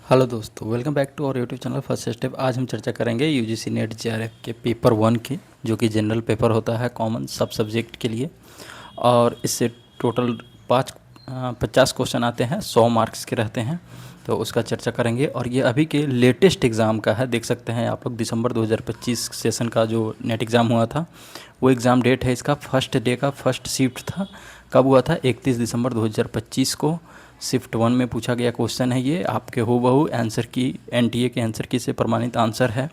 Hello दोस्तों, welcome back to our YouTube channel first step. आज हम चर्चा करेंगे यूजीसी नेट जेआरएफ के पेपर 1 की, जो कि जनरल पेपर होता है कॉमन सब सब्जेक्ट के लिए। और इससे टोटल 50 क्वेश्चन आते हैं, 100 मार्क्स के रहते हैं, तो उसका चर्चा करेंगे। और ये अभी के लेटेस्ट एग्ज़ाम का है, देख सकते हैं आप लोग। दिसंबर 2025 सेशन का जो नेट एग्ज़ाम हुआ था, वो एग्ज़ाम डेट है इसका। फर्स्ट डे का फर्स्ट शिफ्ट था, कब हुआ था? 31 दिसंबर 2025 को। शिफ्ट 1 में पूछा गया क्वेश्चन है ये, आपके हूबहू आंसर की, एनटीए के आंसर की से प्रमाणित आंसर है।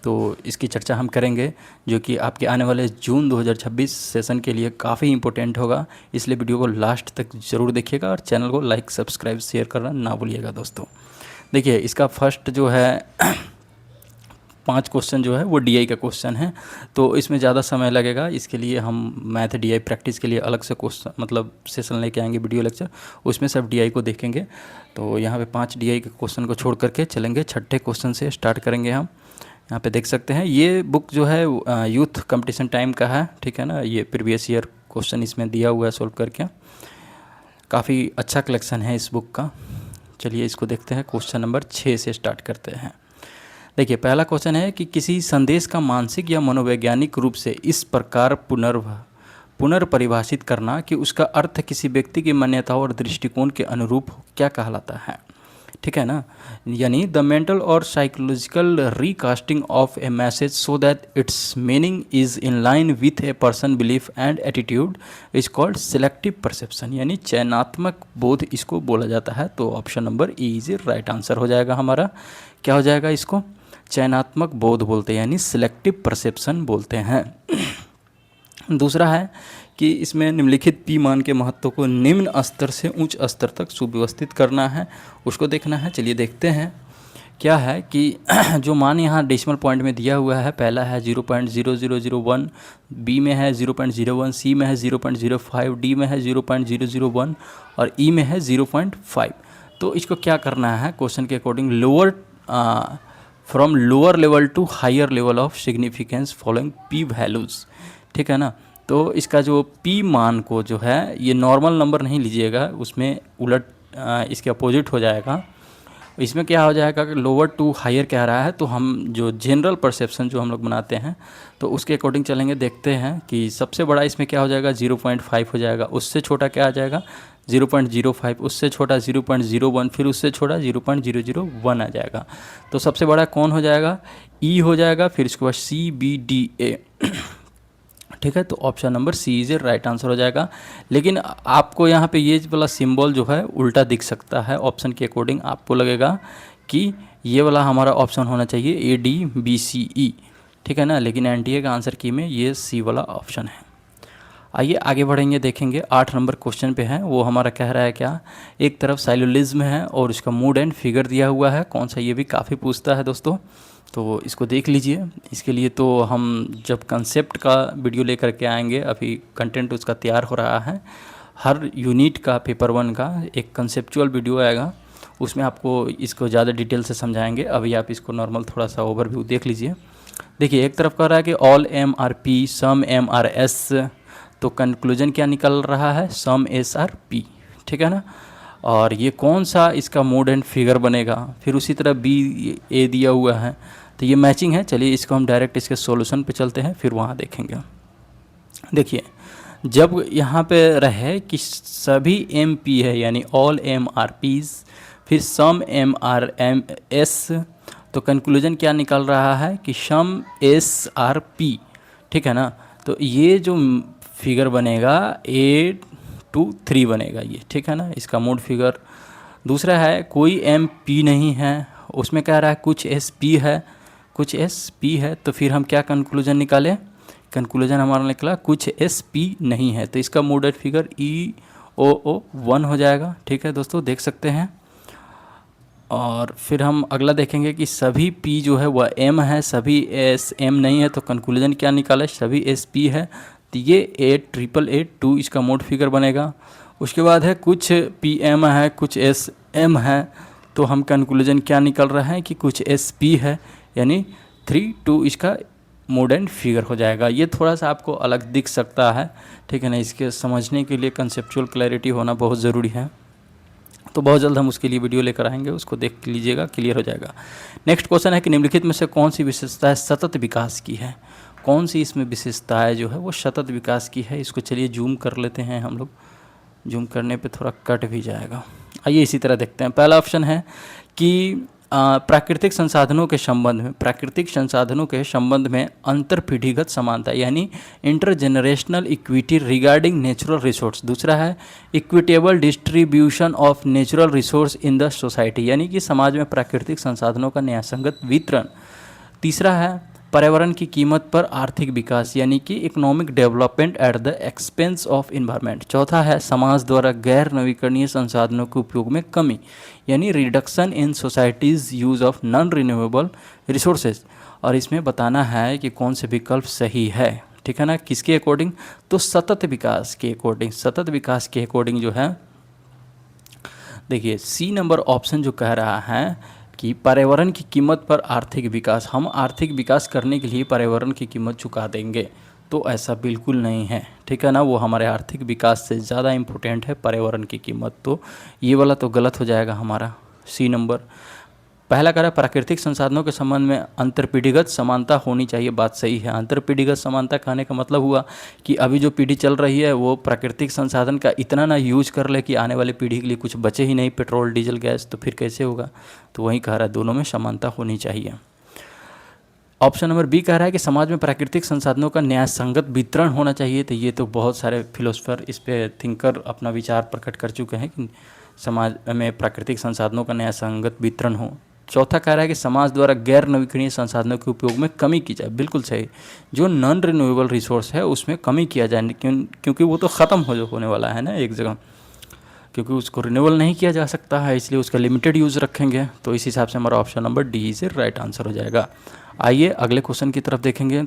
तो इसकी चर्चा हम करेंगे, जो कि आपके आने वाले जून 2026 सेशन के लिए काफ़ी इंपॉर्टेंट होगा। इसलिए वीडियो को लास्ट तक ज़रूर देखिएगा और चैनल को लाइक, सब्सक्राइब, शेयर करना ना भूलिएगा दोस्तों। देखिए, इसका फर्स्ट जो है 5 क्वेश्चन जो है वो डीआई का क्वेश्चन है, तो इसमें ज़्यादा समय लगेगा। इसके लिए हम मैथ डीआई प्रैक्टिस के लिए अलग से क्वेश्चन मतलब सेशन लेके आएंगे, वीडियो लेक्चर, उसमें सब डीआई को देखेंगे। तो यहाँ पे 5 डीआई के क्वेश्चन को छोड़ करके चलेंगे, छठे क्वेश्चन से स्टार्ट करेंगे हम। यहाँ पे देख सकते हैं, ये बुक जो है यूथ कंपटीशन टाइम का है, ठीक है ना। ये प्रीवियस ईयर क्वेश्चन इसमें दिया हुआ है सोल्व करके। काफ़ी अच्छा कलेक्शन है इस बुक का। चलिए इसको देखते हैं, क्वेश्चन नंबर 6 से स्टार्ट करते हैं। देखिए, पहला क्वेश्चन है कि किसी संदेश का मानसिक या मनोवैज्ञानिक रूप से इस प्रकार पुनर्परिभाषित करना कि उसका अर्थ किसी व्यक्ति की मान्यताओं और दृष्टिकोण के अनुरूप हो, क्या कहलाता है? ठीक है ना। यानी द मेंटल और psychological recasting of a message so that its meaning is in line with a person belief and attitude is called selective perception, यानी चयनात्मक बोध इसको बोला जाता है। तो option number E is right answer हो जाएगा हमारा। क्या हो जाएगा? इसको चयनात्मक बोध बोलते हैं, यानी सिलेक्टिव परसेप्शन बोलते हैं। दूसरा है कि इसमें निम्नलिखित पी मान के महत्व को निम्न स्तर से उच्च स्तर तक सुव्यवस्थित करना है, उसको देखना है। चलिए देखते हैं क्या है कि जो मान यहाँ डेसिमल पॉइंट में दिया हुआ है, पहला है 0.0001, बी में है 0.01, सी में है 0.05, डी में है 0.001 और ई में है 0.5। तो इसको क्या करना है क्वेश्चन के according? From lower level to higher level of significance following P values, ठीक है ना। तो इसका जो पी मान को जो है, ये नॉर्मल नंबर नहीं लीजिएगा, उसमें उलट इसके अपोजिट हो जाएगा। इसमें क्या हो जाएगा कि लोअर टू हायर कह रहा है, तो हम जो जनरल परसेप्शन जो हम लोग बनाते हैं, तो उसके अकॉर्डिंग चलेंगे। देखते हैं कि सबसे बड़ा इसमें क्या हो जाएगा, 0.5 हो जाएगा। उससे छोटा क्या आ जाएगा, 0.05, उससे छोटा 0.01, फिर उससे छोटा 0.001 आ जाएगा। तो सबसे बड़ा कौन हो जाएगा? ई हो जाएगा, फिर इसके बाद सी, बी, डी, ए, ठीक है। तो option number C is a right answer हो जाएगा। लेकिन आपको यहाँ पे ये वाला सिंबल जो है उल्टा दिख सकता है। ऑप्शन के अकॉर्डिंग आपको लगेगा कि ये वाला हमारा ऑप्शन होना चाहिए ए, डी, बी, सी, ई, ठीक है ना। लेकिन एनटीए का आंसर की में ये सी वाला ऑप्शन है। आइए आगे बढ़ेंगे, देखेंगे 8 नंबर क्वेश्चन पे है। वो हमारा कह रहा है क्या, एक तरफ साइलोलिज्म है और उसका मूड एंड फिगर दिया हुआ है, कौन सा, ये भी काफ़ी पूछता है दोस्तों। तो इसको देख लीजिए। इसके लिए तो हम जब कंसेप्ट का वीडियो लेकर के आएंगे, अभी कंटेंट उसका तैयार हो रहा है। हर यूनिट का पेपर 1 का एक कंसेप्चुअल वीडियो आएगा, उसमें आपको इसको ज़्यादा डिटेल से समझाएंगे। अभी आप इसको नॉर्मल थोड़ा सा ओवरव्यू देख लीजिए। देखिए, एक तरफ कह रहा है कि ऑल एम आर पी, सम एम आर एस, तो कंक्लूजन क्या निकल रहा है, सम एस आर पी, ठीक है ना। और ये कौन सा इसका मोड एंड फिगर बनेगा, फिर उसी तरह बी, ए दिया हुआ है, तो ये मैचिंग है। चलिए इसको हम डायरेक्ट इसके सॉल्यूशन पे चलते हैं, फिर वहाँ देखेंगे। देखिए, जब यहाँ पे रहे कि सभी एम पी है, यानी ऑल एम आर पीज, फिर सम एम आर एम एस, तो कंक्लूजन क्या निकल रहा है कि सम एस आर पी, ठीक है ना। तो ये जो फिगर बनेगा 8 to 3 बनेगा ये, ठीक है ना, इसका मोड फिगर। दूसरा है कोई एम पी नहीं है, उसमें कह रहा है कुछ एस पी है, कुछ एस पी है, तो फिर हम क्या कंक्लूजन निकालें? कंक्लूजन हमारा निकला कुछ एस पी नहीं है, तो इसका मोडेड फिगर ई ओ ओ 1 हो जाएगा, ठीक है दोस्तों, देख सकते हैं। और फिर हम अगला देखेंगे कि सभी पी जो है वह एम है, सभी एस एम नहीं है, तो कंक्लूजन क्या निकाले, सभी एस पी है, तो ये 88882 इसका मोड फिगर बनेगा। उसके बाद है कुछ पी एम है, कुछ एस एम है, तो हम कंक्लूजन क्या निकल रहा है कि कुछ एस पी है, यानी 32 इसका मोड एंड फिगर हो जाएगा। ये थोड़ा सा आपको अलग दिख सकता है, ठीक है ना। इसके समझने के लिए कंसेप्चुअल क्लैरिटी होना बहुत ज़रूरी है। तो बहुत जल्द हम उसके लिए वीडियो लेकर आएंगे, उसको देख लीजिएगा, क्लियर हो जाएगा। नेक्स्ट क्वेश्चन है कि निम्नलिखित में से कौन सी विशेषताएं सतत विकास की है? कौन सी इसमें विशेषताएं जो है वो सतत विकास की है? इसको चलिए जूम कर लेते हैं हम लोग, जूम करने पे थोड़ा कट भी जाएगा। आइए इसी तरह देखते हैं। पहला ऑप्शन है कि प्राकृतिक संसाधनों के संबंध में, प्राकृतिक संसाधनों के संबंध में अंतरपीढ़ीगत समानता यानी intergenerational equity regarding natural resource. दूसरा है equitable distribution of natural resource in the society यानी कि समाज में प्राकृतिक संसाधनों का न्यायसंगत वितरण। तीसरा है पर्यावरण की कीमत पर आर्थिक विकास यानी कि economic development at the expense of environment. चौथा है समाज द्वारा गैर नवीकरणीय संसाधनों के उपयोग में कमी यानी reduction in societies use of non renewable resources. और इसमें बताना है कि कौन से विकल्प सही है, ठीक है ना, किसके अकॉर्डिंग? तो सतत विकास के अकॉर्डिंग, सतत विकास के अकॉर्डिंग जो है देखिए सी नंबर ऑप्शन जो कह रहा है कि पर्यावरण की कीमत पर आर्थिक विकास, हम आर्थिक विकास करने के लिए पर्यावरण की कीमत चुका देंगे, तो ऐसा बिल्कुल नहीं है, ठीक है ना। वो हमारे आर्थिक विकास से ज़्यादा इम्पोर्टेंट है पर्यावरण की कीमत, तो ये वाला तो गलत हो जाएगा हमारा सी नंबर। पहला कह रहा है प्राकृतिक संसाधनों के संबंध में अंतरपीढ़ीगत समानता होनी चाहिए, बात सही है। अंतरपीढ़ीगत समानता कहने का मतलब हुआ कि अभी जो पीढ़ी चल रही है वो प्राकृतिक संसाधन का इतना ना यूज कर ले कि आने वाली पीढ़ी के लिए कुछ बचे ही नहीं, पेट्रोल डीजल गैस, तो फिर कैसे होगा? तो वही कह रहा है दोनों में समानता होनी चाहिए। ऑप्शन नंबर बी कह रहा है कि समाज में प्राकृतिक संसाधनों का न्यायसंगत वितरण होना चाहिए, तो ये तो बहुत सारे फिलोसफर इस पे थिंकर अपना विचार प्रकट कर चुके हैं कि समाज में प्राकृतिक संसाधनों का न्यायसंगत वितरण हो। चौथा कह रहा है कि समाज द्वारा गैर नवीकरणीय संसाधनों के उपयोग में कमी की जाए, बिल्कुल सही। जो नॉन रिन्यूएबल रिसोर्स है उसमें कमी किया जाए, क्योंकि वो तो ख़त्म होने वाला है ना एक जगह, क्योंकि उसको रिन्यूएबल नहीं किया जा सकता है, इसलिए उसका लिमिटेड यूज़ रखेंगे। तो इस हिसाब से हमारा ऑप्शन नंबर डी से राइट आंसर हो जाएगा। आइए अगले क्वेश्चन की तरफ देखेंगे।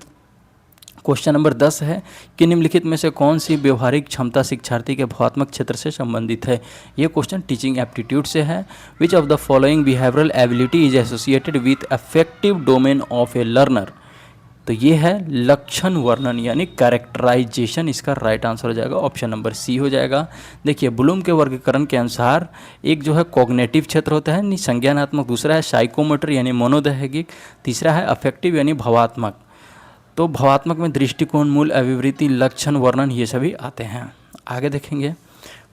क्वेश्चन नंबर 10 है कि निम्नलिखित में से कौन सी व्यवहारिक क्षमता शिक्षार्थी के भावात्मक क्षेत्र से संबंधित है? ये क्वेश्चन टीचिंग एप्टीट्यूड से है। विच of the following behavioural ability is associated with affective domain of A learner? तो ये है लक्षण वर्णन यानी कैरेक्टराइजेशन, इसका राइट आंसर हो जाएगा ऑप्शन नंबर सी हो जाएगा। देखिए ब्लूम के वर्गीकरण के अनुसार एक जो है कॉग्निटिव क्षेत्र होता है संज्ञानात्मक, दूसरा है साइकोमोटर यानी मनोदैहिक, तीसरा है अफेक्टिव यानी भावात्मक। तो भावात्मक में दृष्टिकोण, मूल अभिवृत्ति, लक्षण वर्णन ये सभी आते हैं। आगे देखेंगे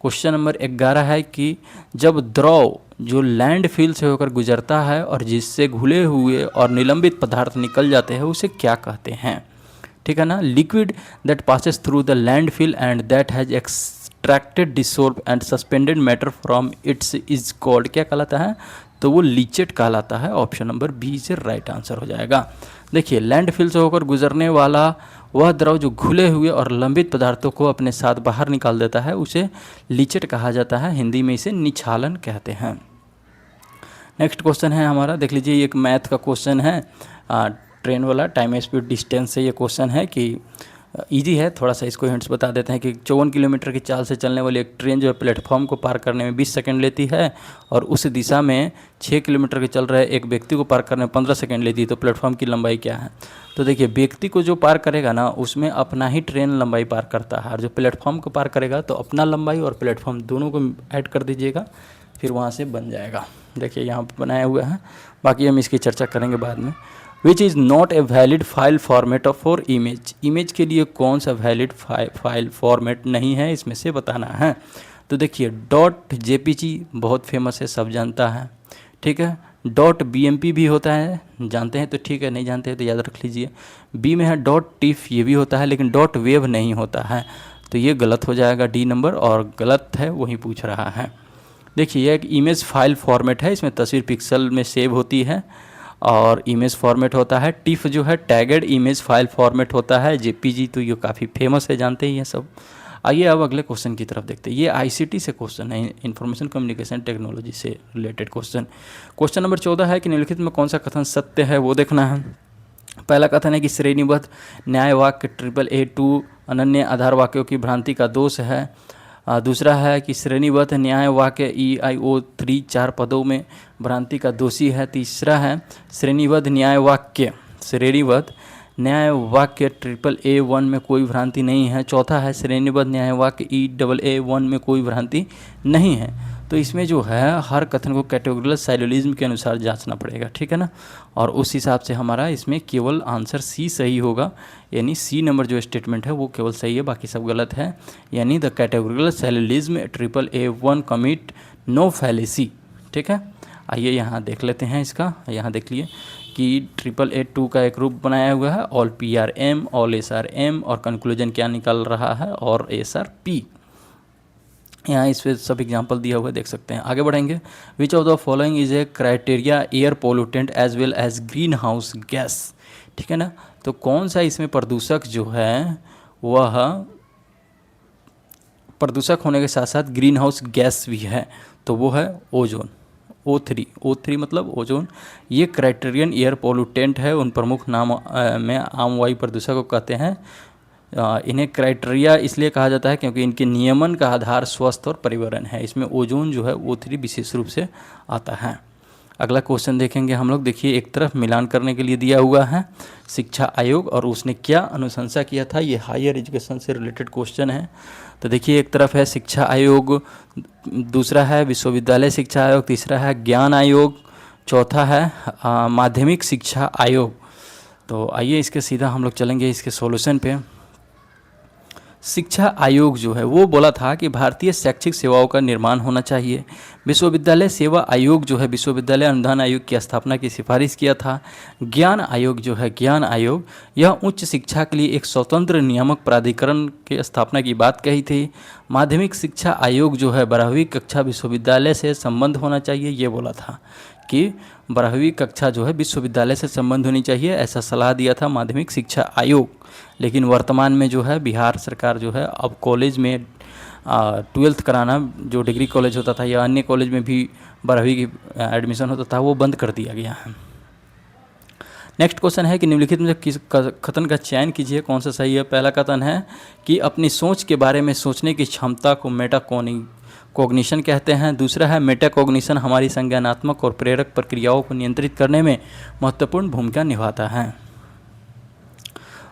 क्वेश्चन नंबर 11 है कि जब द्रव जो लैंडफिल से होकर गुजरता है और जिससे घुले हुए और निलंबित पदार्थ निकल जाते हैं उसे क्या कहते हैं? ठीक है ना। Liquid that passes through the landfill and that has extracted, dissolve and suspended matter from its is called, क्या कहलाता है? तो वो लीचेट कहलाता है। ऑप्शन नंबर बी से राइट आंसर हो जाएगा। देखिए लैंडफिल से होकर गुजरने वाला वह द्रव जो घुले हुए और लंबित पदार्थों को अपने साथ बाहर निकाल देता है उसे लीचेट कहा जाता है, हिंदी में इसे निछालन कहते हैं। नेक्स्ट क्वेश्चन है हमारा, देख लीजिए एक मैथ का क्वेश्चन है, ट्रेन वाला, टाइम स्पीड डिस्टेंस से ये क्वेश्चन है कि इजी है, थोड़ा सा इसको हिंट्स बता देते हैं कि 54 किलोमीटर की चाल से चलने वाली एक ट्रेन जो है प्लेटफॉर्म को पार करने में 20 सेकंड लेती है और उस दिशा में 6 किलोमीटर के चल रहे एक व्यक्ति को पार करने में 15 सेकंड लेती है, तो प्लेटफॉर्म की लंबाई क्या है? तो देखिए व्यक्ति को जो पार करेगा ना उसमें अपना ही ट्रेन लंबाई पार करता है, और जो प्लेटफॉर्म को पार करेगा तो अपना लंबाई और प्लेटफॉर्म दोनों को ऐड कर दीजिएगा, फिर वहाँ से बन जाएगा। देखिए यहाँ पर बनाया हुआ है, बाकी हम इसकी चर्चा करेंगे बाद में। Which is not a valid file format for image, image के लिए कौन सा वैलिड फाइल फॉर्मेट नहीं है इसमें से बताना है। तो देखिए डॉट जेपीजी बहुत फेमस है, सब जानता है, ठीक है। डॉट बीएमपी भी होता है, जानते हैं तो ठीक है, नहीं जानते हैं तो याद रख लीजिए। बी में है डॉट टिफ, ये भी होता है, लेकिन डॉट वेव नहीं होता है, तो ये गलत हो जाएगा डी नंबर, और गलत है वही पूछ रहा है। देखिए यह एक इमेज फाइल फॉर्मेट है, इसमें तस्वीर पिक्सल में सेव होती है और इमेज फॉर्मेट होता है। टिफ जो है टैगेड इमेज फाइल फॉर्मेट होता है। जेपीजी तो ये काफ़ी फेमस है, जानते ही हैं सब। आइए अब अगले क्वेश्चन की तरफ देखते हैं। ये आईसीटी से क्वेश्चन है, इंफॉर्मेशन कम्युनिकेशन टेक्नोलॉजी से रिलेटेड क्वेश्चन। क्वेश्चन नंबर 14 है कि निम्नलिखित में कौन सा कथन सत्य है वो देखना है। पहला कथन है कि श्रेणीबद्ध न्याय वाक्य AAA2 अनन्य आधार वाक्यों की भ्रांति का दोष है। दूसरा है कि श्रेणीबद्ध न्याय वाक्य EIO3 4 पदों में भ्रांति का दोषी है। तीसरा है श्रेणीबद्ध न्याय वाक्य AAA1 में कोई भ्रांति नहीं है। चौथा है श्रेणीबद्ध न्याय वाक्य EAA1 में कोई भ्रांति नहीं है। तो इसमें जो है हर कथन को कैटेगोरिकल साइलोलिज्म के अनुसार जांचना पड़ेगा, ठीक है ना। और उस हिसाब से हमारा इसमें केवल आंसर सी सही होगा, यानी सी नंबर जो स्टेटमेंट है वो केवल सही है, बाकी सब गलत है। यानी the categorical syllogism AAA1 commit no fallacy, ठीक है। आइए यहाँ देख लेते हैं इसका, यहाँ देख लिए कि AAA2 का एक रूप बनाया हुआ है, ऑल PRM, ऑल SRM, और कंक्लूजन क्या निकल रहा है, और SRP। यहाँ इस पर सब एग्जाम्पल दिया हुआ है, देख सकते हैं। आगे बढ़ेंगे। Which of the following is a criteria air pollutant as well as greenhouse gas, ठीक है ना। तो कौन सा इसमें प्रदूषक जो है वह प्रदूषक होने के साथ साथ ग्रीन हाउस गैस भी है, तो वो है ओजोन, O3 मतलब ओजोन। ये क्राइटेरियन एयर पोल्यूटेंट है, उन प्रमुख नाम में आम वायु प्रदूषक को कहते हैं। इन्हें क्राइटेरिया इसलिए कहा जाता है क्योंकि इनके नियमन का आधार स्वस्थ और पर्यावरण है। इसमें ओजोन जो है O3 विशेष रूप से आता है। अगला क्वेश्चन देखेंगे हम लोग। देखिए, एक तरफ मिलान करने के लिए दिया हुआ है शिक्षा आयोग, और उसने क्या अनुशंसा किया था। ये हायर एजुकेशन से रिलेटेड क्वेश्चन है। तो देखिए, एक तरफ है शिक्षा आयोग, दूसरा है विश्वविद्यालय शिक्षा आयोग, तीसरा है ज्ञान आयोग, चौथा है माध्यमिक शिक्षा आयोग। तो आइए इसके सीधा हम लोग चलेंगे इसके सॉल्यूशन पे। शिक्षा आयोग जो है वो बोला था कि भारतीय शैक्षिक सेवाओं का निर्माण होना चाहिए। विश्वविद्यालय सेवा आयोग जो है विश्वविद्यालय अनुदान आयोग की स्थापना की सिफारिश किया था। ज्ञान आयोग जो है ज्ञान आयोग, यह उच्च शिक्षा के लिए एक स्वतंत्र नियामक प्राधिकरण की स्थापना की बात कही थी। माध्यमिक शिक्षा आयोग जो है 12वीं कक्षा विश्वविद्यालय से संबंध होना चाहिए, ये बोला था कि 12वीं कक्षा जो है विश्वविद्यालय से संबंध होनी चाहिए, ऐसा सलाह दिया था माध्यमिक शिक्षा आयोग। लेकिन वर्तमान में जो है बिहार सरकार जो है अब कॉलेज में 12th कराना, जो डिग्री कॉलेज होता था या अन्य कॉलेज में भी 12वीं की एडमिशन होता था, वो बंद कर दिया गया है। नेक्स्ट क्वेश्चन है कि निम्नलिखित में किस कथन का चयन कीजिए, कौन सा सही है। पहला कथन है कि अपनी सोच के बारे में सोचने की क्षमता को मेटाकॉग्निशन कहते हैं। दूसरा है मेटाकॉग्निशन हमारी संज्ञानात्मक और प्रेरक प्रक्रियाओं को नियंत्रित करने में महत्वपूर्ण भूमिका निभाता है।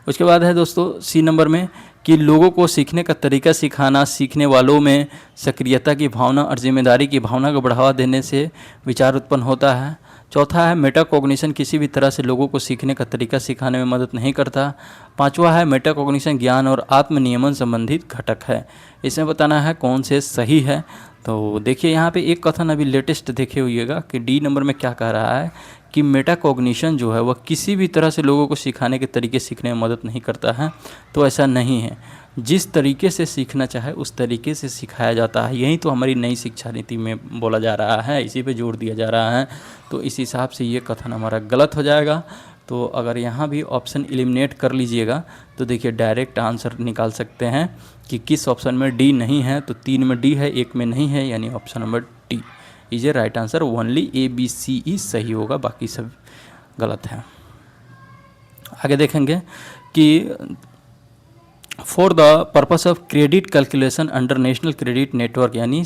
उसके बाद है दोस्तों सी नंबर में कि लोगों को सीखने का तरीका सिखाना, सीखने वालों में सक्रियता की भावना और जिम्मेदारी की भावना को बढ़ावा देने से विचार उत्पन्न होता है। चौथा है मेटाकॉग्निशन किसी भी तरह से लोगों को सीखने का तरीका सिखाने में मदद नहीं करता। पांचवा है मेटाकॉग्निशन ज्ञान और आत्मनियमन संबंधित घटक है। इसमें बताना है कौन से सही है। तो देखिए यहाँ पे एक कथन अभी लेटेस्ट देखे हुइएगा कि डी नंबर में क्या कह रहा है कि मेटाकॉग्निशन जो है वह किसी भी तरह से लोगों को सिखाने के तरीके सीखने में मदद नहीं करता है। तो ऐसा नहीं है, जिस तरीके से सीखना चाहे उस तरीके से सिखाया जाता है। यही तो हमारी नई शिक्षा नीति में बोला जा रहा है, इसी पे जोर दिया जा रहा है। तो इस हिसाब से ये कथन हमारा गलत हो जाएगा। तो अगर यहाँ भी ऑप्शन एलिमिनेट कर लीजिएगा तो देखिए डायरेक्ट आंसर निकाल सकते हैं कि किस ऑप्शन में डी नहीं है। तो 3 में डी है, 1 में नहीं है, यानी option number D is a right answer. Only ABCE सही होगा, बाकी सब गलत है। आगे देखेंगे कि for the purpose of credit calculation under national credit network यानी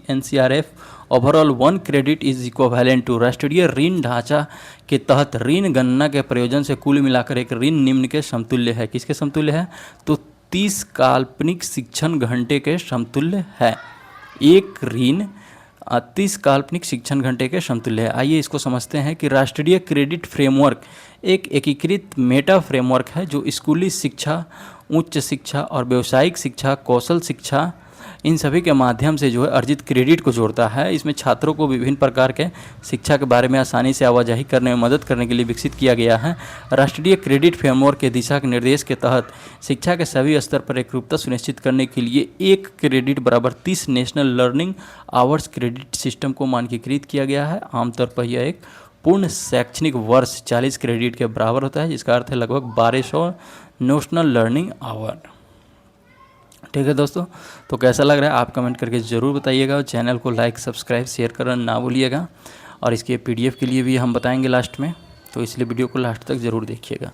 NCRF overall 1 credit is equivalent to राष्ट्रीय ऋण ढांचा के तहत ऋण गणना के प्रयोजन से कुल मिलाकर एक ऋण निम्न के समतुल्य है। किसके समतुल्य है? तो 30 काल्पनिक शिक्षण घंटे के समतुल्य है। एक ऋण 30 काल्पनिक शिक्षण घंटे के समतुल्य है। आइए इसको समझते हैं कि राष्ट्रीय क्रेडिट फ्रेमवर्क एक एकीकृत मेटा फ्रेमवर्क है जो स्कूली शिक्षा, उच्च शिक्षा और व्यावसायिक शिक्षा, कौशल शिक्षा, इन सभी के माध्यम से जो है अर्जित क्रेडिट को जोड़ता है। इसमें छात्रों को विभिन्न प्रकार के शिक्षा के बारे में आसानी से आवाजाही करने में मदद करने के लिए विकसित किया गया है। राष्ट्रीय क्रेडिट फ्रेमवर्क के दिशा के निर्देश के तहत शिक्षा के सभी स्तर पर एकरूपता सुनिश्चित करने के लिए 1 क्रेडिट बराबर 30 national learning hours credit system को मानकीकृत किया गया है। आमतौर पर यह एक पूर्ण शैक्षणिक वर्ष 40 क्रेडिट के बराबर होता है, जिसका अर्थ है लगभग 1200 नेशनल लर्निंग आवर। ठीक है दोस्तों, तो कैसा लग रहा है आप कमेंट करके ज़रूर बताइएगा और चैनल को लाइक, सब्सक्राइब, शेयर करना ना भूलिएगा। और इसके PDF के लिए भी हम बताएंगे लास्ट में, तो इसलिए वीडियो को लास्ट तक ज़रूर देखिएगा।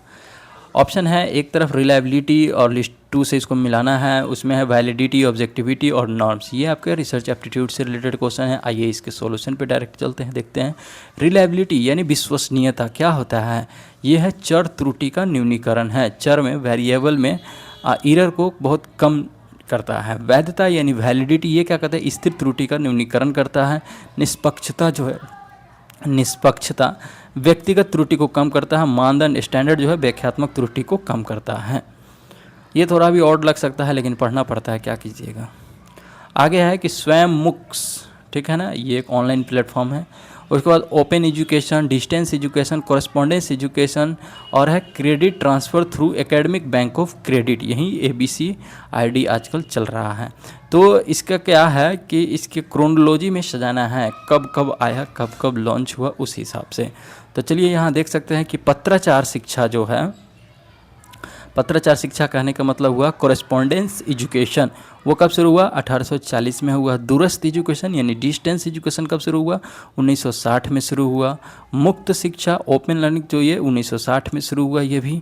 ऑप्शन है एक तरफ रिलायबिलिटी और लिस्ट 2 से इसको मिलाना है, उसमें है वैलिडिटी, ऑब्जेक्टिविटी और नॉर्म्स। ये आपके रिसर्च एप्टीट्यूड से रिलेटेड क्वेश्चन है। आइए इसके सॉल्यूशन पे डायरेक्ट चलते हैं, देखते हैं। रिलायबिलिटी यानी विश्वसनीयता क्या होता है? ये है चर त्रुटि का न्यूनीकरण है। चर में, वेरिएबल में एरर को बहुत कम करता है। वैधता यानी वैलिडिटी, ये क्या कहता है, स्थिर त्रुटि का न्यूनीकरण करता है। निष्पक्षता जो है, निष्पक्षता व्यक्तिगत त्रुटि को कम करता है। मानदंड स्टैंडर्ड जो है व्याख्यात्मक त्रुटि को कम करता है। ये थोड़ा भी ऑड लग सकता है लेकिन पढ़ना पड़ता है, क्या कीजिएगा। आगे है कि स्वयं मुक्स, ठीक है ना, ये एक ऑनलाइन प्लेटफॉर्म है। उसके बाद open education, distance education, correspondence education और है credit transfer through academic bank of credit, यही ABCID आजकल चल रहा है। तो इसका क्या है कि इसके क्रोनोलॉजी में सजाना है, कब कब आया, कब कब लॉन्च हुआ, उस हिसाब से। तो चलिए यहाँ देख सकते हैं कि पत्राचार शिक्षा जो है, पत्राचार शिक्षा कहने का मतलब हुआ कॉरेस्पॉन्डेंस एजुकेशन, वो कब शुरू हुआ, 1840 में हुआ। दूरस्थ एजुकेशन यानी डिस्टेंस एजुकेशन कब शुरू हुआ, 1960 में शुरू हुआ। मुक्त शिक्षा ओपन लर्निंग जो ये 1960 में शुरू हुआ ये भी।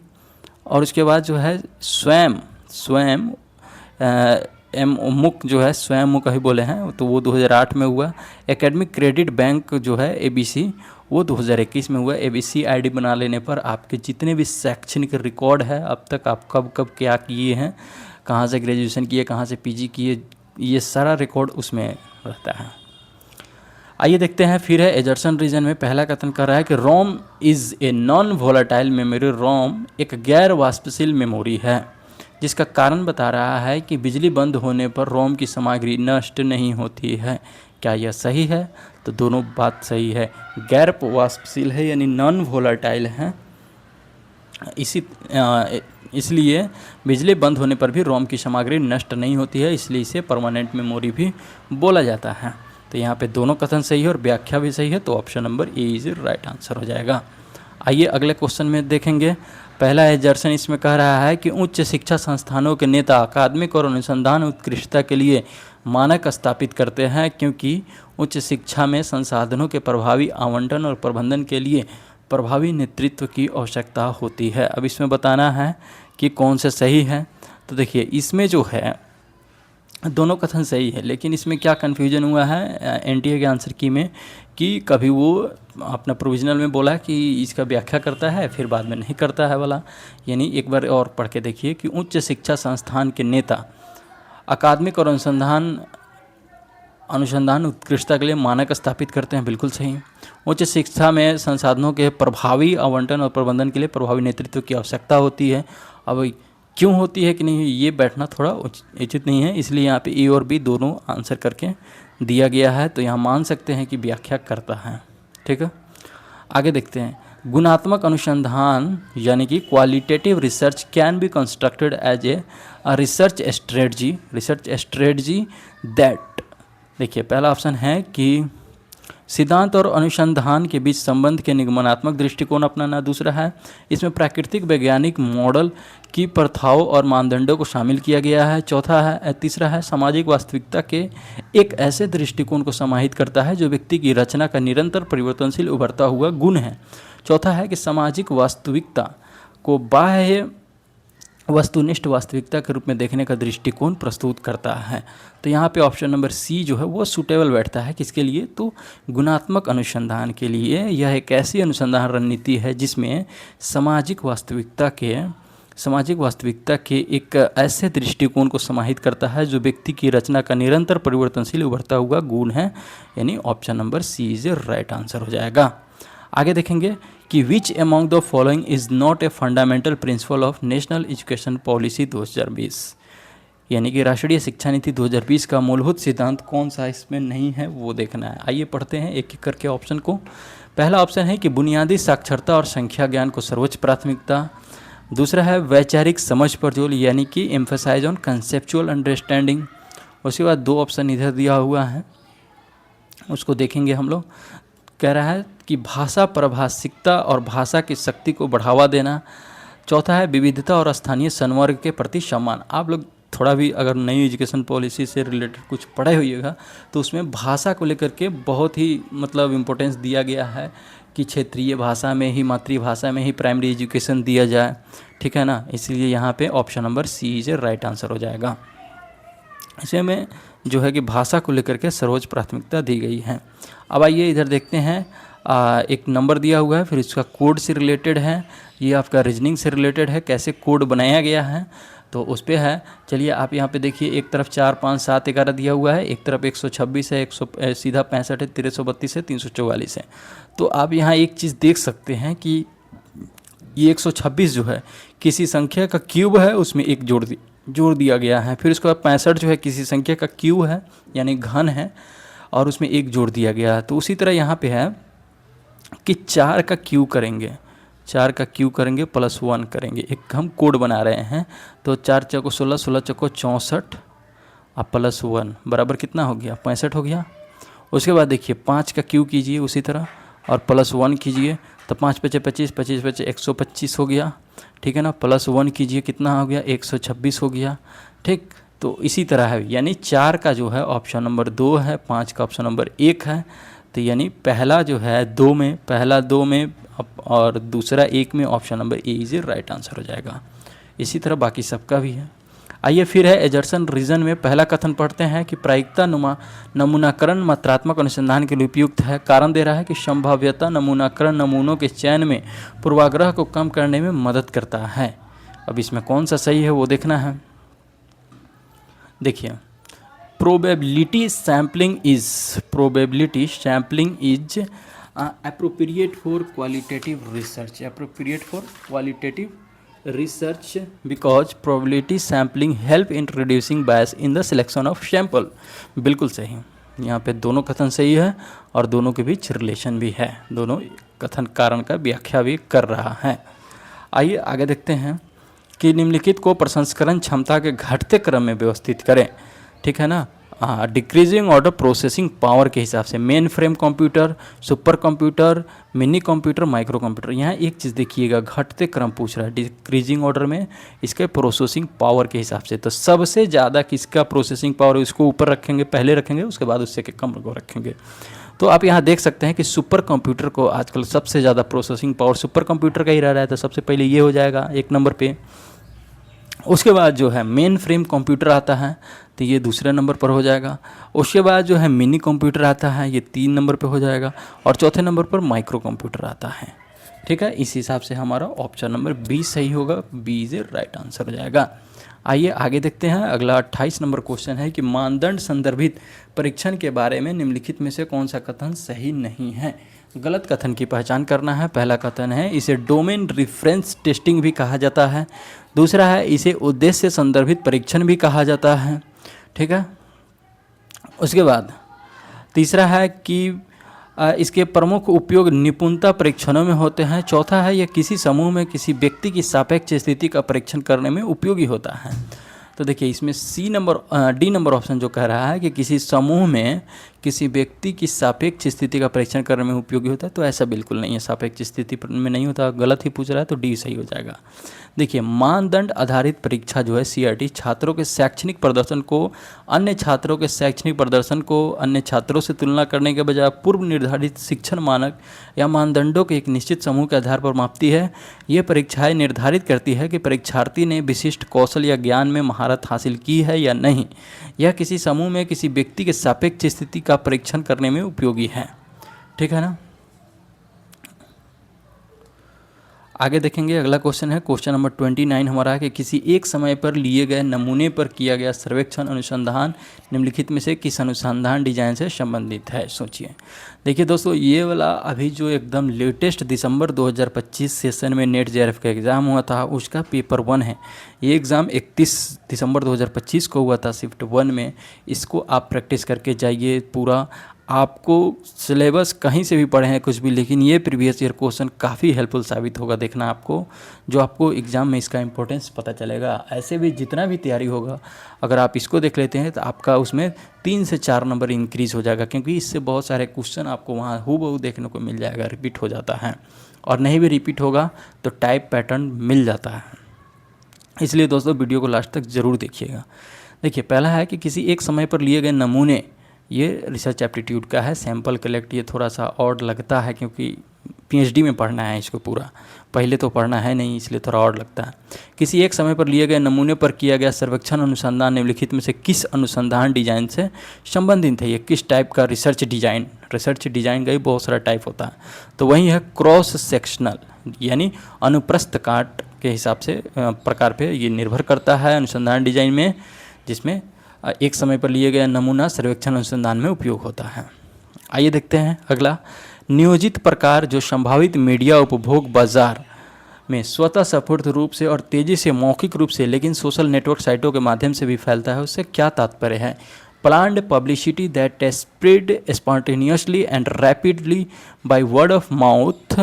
और उसके बाद जो है स्वयं मुक जो है, स्वयं मुक ही बोले हैं, तो वो 2008 में हुआ। एकेडमिक क्रेडिट बैंक जो है ABC, वो 2021 में हुआ। ABCID बना लेने पर आपके जितने भी शैक्षणिक रिकॉर्ड है, अब तक आप कब कब क्या किए हैं, कहाँ से ग्रेजुएशन किए, कहाँ से PG किए, ये सारा रिकॉर्ड उसमें रहता है। आइए देखते हैं फिर है एजर्सन रीजन में पहला कथन कर रहा है कि ROM is a non volatile memory. ROM एक गैर वाष्पशील मेमोरी है, जिसका कारण बता रहा है कि बिजली बंद होने पर रोम की सामग्री नष्ट नहीं होती है। क्या यह सही है? तो दोनों बात सही है। गैर वाष्पशील है यानी नॉन वोलाटाइल है, इसलिए बिजली बंद होने पर भी रोम की सामग्री नष्ट नहीं होती है, इसलिए इसे परमानेंट मेमोरी भी बोला जाता है। तो यहाँ पे दोनों कथन सही है और व्याख्या भी सही है, तो option number A is right answer हो जाएगा। आइए अगले क्वेश्चन में देखेंगे। पहला है एजर्सन, इसमें कह रहा है कि उच्च शिक्षा संस्थानों के नेता अकादमिक और अनुसंधान उत्कृष्टता के लिए मानक स्थापित करते हैं, क्योंकि उच्च शिक्षा में संसाधनों के प्रभावी आवंटन और प्रबंधन के लिए प्रभावी नेतृत्व की आवश्यकता होती है। अब इसमें बताना है कि कौन से सही है। तो देखिए इसमें जो है दोनों कथन सही है, लेकिन इसमें क्या कन्फ्यूजन हुआ है NTA के आंसर की में, कि कभी वो अपना प्रोविजनल में बोला कि इसका व्याख्या करता है, फिर बाद में नहीं करता है वाला। यानी एक बार और पढ़ के देखिए कि उच्च शिक्षा संस्थान के नेता अकादमिक और अनुसंधान उत्कृष्टता के लिए मानक स्थापित करते हैं, बिल्कुल सही। उच्च शिक्षा में संसाधनों के प्रभावी आवंटन और प्रबंधन के लिए प्रभावी नेतृत्व की आवश्यकता होती है। अब क्यों होती है कि नहीं, ये बैठना थोड़ा उचित नहीं है, इसलिए यहाँ पे A और B दोनों आंसर करके दिया गया है। तो यहाँ मान सकते हैं कि व्याख्या करता है, ठीक है। आगे देखते हैं। गुणात्मक अनुसंधान यानी कि qualitative research can be constructed as a research strategy that, देखिए पहला ऑप्शन है कि सिद्धांत और अनुसंधान के बीच संबंध के निगमनात्मक दृष्टिकोण अपनाना। दूसरा है इसमें प्राकृतिक वैज्ञानिक मॉडल की प्रथाओं और मानदंडों को शामिल किया गया है। तीसरा है सामाजिक वास्तविकता के एक ऐसे दृष्टिकोण को समाहित करता है जो व्यक्ति की रचना का निरंतर परिवर्तनशील उभरता हुआ गुण है। चौथा है कि सामाजिक वास्तविकता को बाह्य वस्तुनिष्ठ वास्तविकता के रूप में देखने का दृष्टिकोण प्रस्तुत करता है। तो यहाँ पे ऑप्शन नंबर C जो है वो सूटेबल बैठता है, किसके लिए, तो गुणात्मक अनुसंधान के लिए। यह एक ऐसी अनुसंधान रणनीति है जिसमें सामाजिक वास्तविकता के एक ऐसे दृष्टिकोण को समाहित करता है जो व्यक्ति की रचना का निरंतर परिवर्तनशील उभरता हुआ गुण है, यानी option number C is right answer हो जाएगा। आगे देखेंगे कि which among the following is not a fundamental principle of national education policy 2020, यानी कि राष्ट्रीय शिक्षा नीति 2020 का मूलभूत सिद्धांत कौन सा इसमें नहीं है वो देखना है। आइए पढ़ते हैं एक एक करके ऑप्शन को। पहला ऑप्शन है कि बुनियादी साक्षरता और संख्या ज्ञान को सर्वोच्च प्राथमिकता। दूसरा है वैचारिक समझ पर जोर, यानी कि एम्फेसाइज ऑन कंसेप्चुअल अंडरस्टैंडिंग। उसके बाद दो ऑप्शन इधर दिया हुआ है, उसको देखेंगे हम लोग। कह रहा है कि भाषा प्रभाषिकता और भाषा की शक्ति को बढ़ावा देना। चौथा है विविधता और स्थानीय संवर्ग के प्रति सम्मान। आप लोग थोड़ा भी अगर नई एजुकेशन पॉलिसी से रिलेटेड कुछ पढ़े होइएगा तो उसमें भाषा को लेकर के बहुत ही मतलब इम्पोर्टेंस दिया गया है कि क्षेत्रीय भाषा में ही, मातृभाषा में ही प्राइमरी एजुकेशन दिया जाए, ठीक है ना। इसलिए यहाँ पे option number C is right answer हो जाएगा। इसे में जो है कि भाषा को लेकर के सर्वोच्च प्राथमिकता दी गई है। अब आइए इधर देखते हैं, एक नंबर दिया हुआ है, फिर इसका कोड से रिलेटेड है, ये आपका रीजनिंग से रिलेटेड है, कैसे कोड बनाया गया है। तो उस पे है। चलिए आप यहाँ पे देखिए, एक तरफ 4, 5, 7, 11 दिया हुआ है, एक तरफ 126 है, 100 सीधा 65 है, 332 है, 344 है। तो आप यहाँ एक चीज़ देख सकते हैं कि ये 126 जो है किसी संख्या का क्यूब है, उसमें एक जोड़ दिया गया है। फिर उसके बाद 65 जो है किसी संख्या का क्यूब है यानी घन है, और उसमें एक जोड़ दिया गया है। तो उसी तरह यहाँ पे है कि 4 का क्यू करेंगे, 4 का क्यू करेंगे +1 करेंगे, एक हम कोड बना रहे हैं। तो 4 चौको 16, 16 चौको 64 और +1 बराबर कितना हो गया, 65 हो गया। उसके बाद देखिए 5 का क्यू कीजिए उसी तरह और +1 कीजिए, तो 5 × 5 = 25, 25 × 5 = 125 हो गया, ठीक है ना। +1 कीजिए कितना हो गया, 126 हो गया, ठीक। तो इसी तरह है, यानी 4 का जो है ऑप्शन नंबर 2 है, 5 का ऑप्शन नंबर 1 है। तो यानी पहला जो है 2 में, पहला 2 में और दूसरा 1 में, option number A is right answer हो जाएगा। इसी तरह बाकी सबका भी है। आइए फिर है एजर्सन रीजन में पहला कथन पढ़ते हैं कि प्रायिकता नमूनाकरण मात्रात्मक अनुसंधान के लिए उपयुक्त है। कारण दे रहा है कि संभाव्यता नमूनाकरण नमूनों के चयन में पूर्वाग्रह को कम करने में मदद करता है। अब इसमें कौन सा सही है वो देखना है। देखिए, probability sampling is appropriate for qualitative research because probability sampling help introducing bias in the selection of sample। बिल्कुल सही, यहाँ पे दोनों कथन सही है और दोनों के बीच रिलेशन भी है, दोनों कथन कारण का व्याख्या भी कर रहा है। आइए आगे देखते हैं कि निम्नलिखित को प्रसंस्करण क्षमता के घटते क्रम में व्यवस्थित करें, ठीक है ना। डिक्रीजिंग ऑर्डर प्रोसेसिंग पावर के हिसाब से main frame computer, super computer, mini computer, micro computer. यहाँ एक चीज़ देखिएगा, घटते क्रम पूछ रहा है डिक्रीजिंग ऑर्डर में इसके प्रोसेसिंग पावर के हिसाब से। तो सबसे ज़्यादा किसका प्रोसेसिंग पावर उसको ऊपर रखेंगे, पहले रखेंगे, उसके बाद उससे कम को रखेंगे। तो आप यहाँ देख सकते हैं कि सुपर कंप्यूटर को आजकल सबसे ज़्यादा प्रोसेसिंग पावर सुपर कंप्यूटर का ही रह रहा है, तो सबसे पहले ये हो जाएगा 1 नंबर पे। उसके बाद जो है मेन फ्रेम कंप्यूटर आता है, तो ये दूसरे नंबर पर हो जाएगा। उसके बाद जो है मिनी कंप्यूटर आता है, ये 3 नंबर पे हो जाएगा, और चौथे नंबर पर माइक्रो कंप्यूटर आता है, ठीक है। इस हिसाब से हमारा ऑप्शन नंबर बी सही होगा, बी इज राइट आंसर हो जाएगा। आइए आगे देखते हैं। अगला 28 नंबर क्वेश्चन है कि मानदंड संदर्भित परीक्षण के बारे में निम्नलिखित में से कौन सा कथन सही नहीं है। गलत कथन की पहचान करना है। पहला कथन है इसे डोमेन रिफरेंस टेस्टिंग भी कहा जाता है। दूसरा है इसे उद्देश्य संदर्भित परीक्षण भी कहा जाता है, ठीक है। उसके बाद तीसरा है कि इसके प्रमुख उपयोग निपुणता परीक्षणों में होते हैं। चौथा है यह किसी समूह में किसी व्यक्ति की सापेक्ष स्थिति का परीक्षण करने में उपयोगी होता है। तो देखिए इसमें डी नंबर ऑप्शन जो कह रहा है कि किसी समूह में किसी व्यक्ति की सापेक्ष स्थिति का परीक्षण करने में उपयोगी होता है, तो ऐसा बिल्कुल नहीं है, सापेक्ष स्थिति में नहीं होता, गलत ही पूछ रहा है, तो डी सही हो जाएगा। देखिए मानदंड आधारित परीक्षा जो है सीआरटी छात्रों के शैक्षणिक प्रदर्शन को अन्य छात्रों से तुलना करने के बजाय पूर्व निर्धारित शिक्षण मानक या मानदंडों के एक निश्चित समूह के आधार पर मापती है। ये परीक्षाएं निर्धारित करती है कि परीक्षार्थी ने विशिष्ट कौशल या ज्ञान में महारत हासिल की है या नहीं। यह किसी समूह में किसी व्यक्ति के सापेक्ष स्थिति का परीक्षण करने में उपयोगी है, ठीक है ना। आगे देखेंगे। अगला क्वेश्चन है क्वेश्चन नंबर 29 हमारा है कि किसी एक समय पर लिए गए नमूने पर किया गया सर्वेक्षण अनुसंधान निम्नलिखित में से किस अनुसंधान डिजाइन से संबंधित है। सोचिए, देखिए दोस्तों, ये वाला अभी जो एकदम लेटेस्ट दिसंबर 2025 सेशन में नेट जेआरएफ का एग्ज़ाम हुआ था, उसका पेपर 1 है। ये एग्ज़ाम 31 दिसंबर 2025 को हुआ था शिफ्ट 1 में। इसको आप प्रैक्टिस करके जाइए पूरा। आपको सिलेबस कहीं से भी पढ़े हैं कुछ भी, लेकिन ये प्रीवियस ईयर क्वेश्चन काफ़ी हेल्पफुल साबित होगा। देखना आपको, जो आपको एग्ज़ाम में इसका इंपॉर्टेंस पता चलेगा। ऐसे भी जितना भी तैयारी होगा, अगर आप इसको देख लेते हैं तो आपका उसमें 3 से 4 नंबर इंक्रीज़ हो जाएगा, क्योंकि इससे बहुत सारे क्वेश्चन आपको वहाँ हूबहू देखने को मिल जाएगा। रिपीट हो जाता है, और नहीं भी रिपीट होगा तो टाइप पैटर्न मिल जाता है। इसलिए दोस्तों वीडियो को लास्ट तक ज़रूर देखिएगा। देखिए पहला है कि किसी एक समय पर लिए गए नमूने, ये रिसर्च एप्टीट्यूड का है। सैंपल कलेक्ट, ये थोड़ा सा ऑड लगता है क्योंकि पीएचडी में पढ़ना है इसको पूरा, पहले तो पढ़ना है नहीं, इसलिए थोड़ा ऑड लगता है। किसी एक समय पर लिए गए नमूने पर किया गया सर्वेक्षण अनुसंधान निम्नलिखित में से किस अनुसंधान डिजाइन से संबंधित है। ये किस टाइप का रिसर्च डिजाइन का ही बहुत सारा टाइप होता है, तो वही है क्रॉस सेक्शनल, यानी अनुप्रस्थ काट के हिसाब से प्रकार पे ये निर्भर करता है अनुसंधान डिजाइन में, जिसमें एक समय पर लिए गए नमूना सर्वेक्षण अनुसंधान में उपयोग होता है। आइए देखते हैं अगला, नियोजित प्रकार जो संभावित मीडिया उपभोग बाजार में स्वतः स्फूर्त रूप से और तेजी से मौखिक रूप से लेकिन सोशल नेटवर्क साइटों के माध्यम से भी फैलता है, उससे क्या तात्पर्य है? Planned publicity that spread spontaneously and rapidly by word of mouth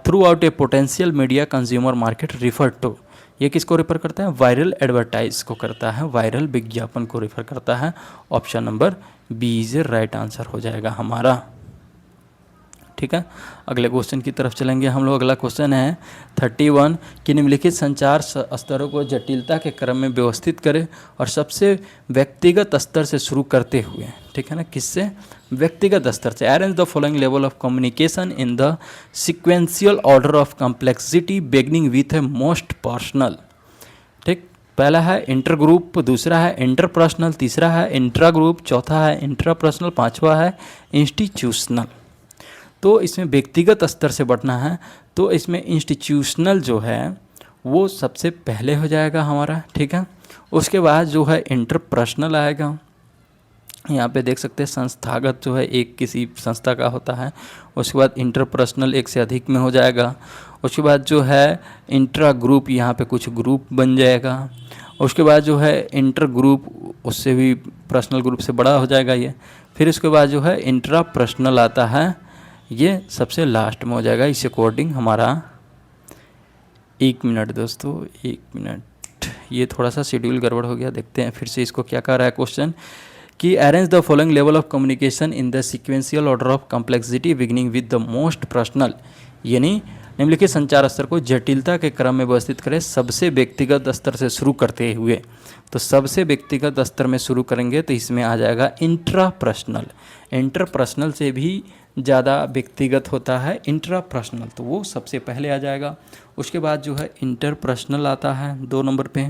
throughout a potential media consumer market refer to. ये किसको रिफर करता है? वायरल एडवर्टाइज को करता है, वायरल विज्ञापन को रिफर करता है। Option number B is right answer हो जाएगा हमारा। ठीक है, अगले क्वेश्चन की तरफ चलेंगे हम लोग। अगला क्वेश्चन है 31 कि निम्नलिखित संचार स्तरों को जटिलता के क्रम में व्यवस्थित करें और सबसे व्यक्तिगत स्तर से शुरू करते हुए। ठीक है ना, किससे? व्यक्तिगत स्तर से। Arrange the following level of communication in the sequential order of complexity beginning with a most personal. ठीक, पहला है इंटर ग्रुप, दूसरा है इंटर पर्सनल, तीसरा है इंट्रा ग्रुप, चौथा है इंट्रा पर्सनल, पांचवा है इंस्टीट्यूशनल। तो इसमें व्यक्तिगत स्तर से बढ़ना है, तो इसमें इंस्टीट्यूशनल जो है वो सबसे पहले हो जाएगा हमारा। ठीक है, उसके बाद जो है इंटरपर्सनल आएगा। यहाँ पे देख सकते हैं संस्थागत जो है एक किसी संस्था का होता है, उसके बाद इंटरपर्सनल एक से अधिक में हो जाएगा। उसके बाद जो है इंट्रा ग्रुप, यहाँ पे कुछ ग्रुप बन जाएगा। उसके बाद जो है इंटर ग्रुप, उससे भी पर्सनल ग्रुप से बड़ा हो जाएगा ये। फिर उसके बाद जो है इंट्रा पर्सनल आता है, ये सबसे लास्ट में हो जाएगा। इस अकॉर्डिंग हमारा 1 मिनट दोस्तों, 1 मिनट, ये थोड़ा सा शेड्यूल गड़बड़ हो गया। देखते हैं फिर से इसको क्या कह रहा है क्वेश्चन कि arrange the following level of communication in the sequential order of complexity beginning with the most personal, यानी निम्नलिखित संचार स्तर को जटिलता के क्रम में व्यवस्थित करें सबसे व्यक्तिगत स्तर से शुरू करते हुए। तो सबसे व्यक्तिगत स्तर में शुरू करेंगे तो इसमें आ जाएगा इंट्रापर्सनल। इंटरपर्सनल से भी ज़्यादा व्यक्तिगत होता है इंट्रापर्सनल, तो वो सबसे पहले आ जाएगा। उसके बाद जो है इंटरपर्सनल आता है 2 नंबर पे।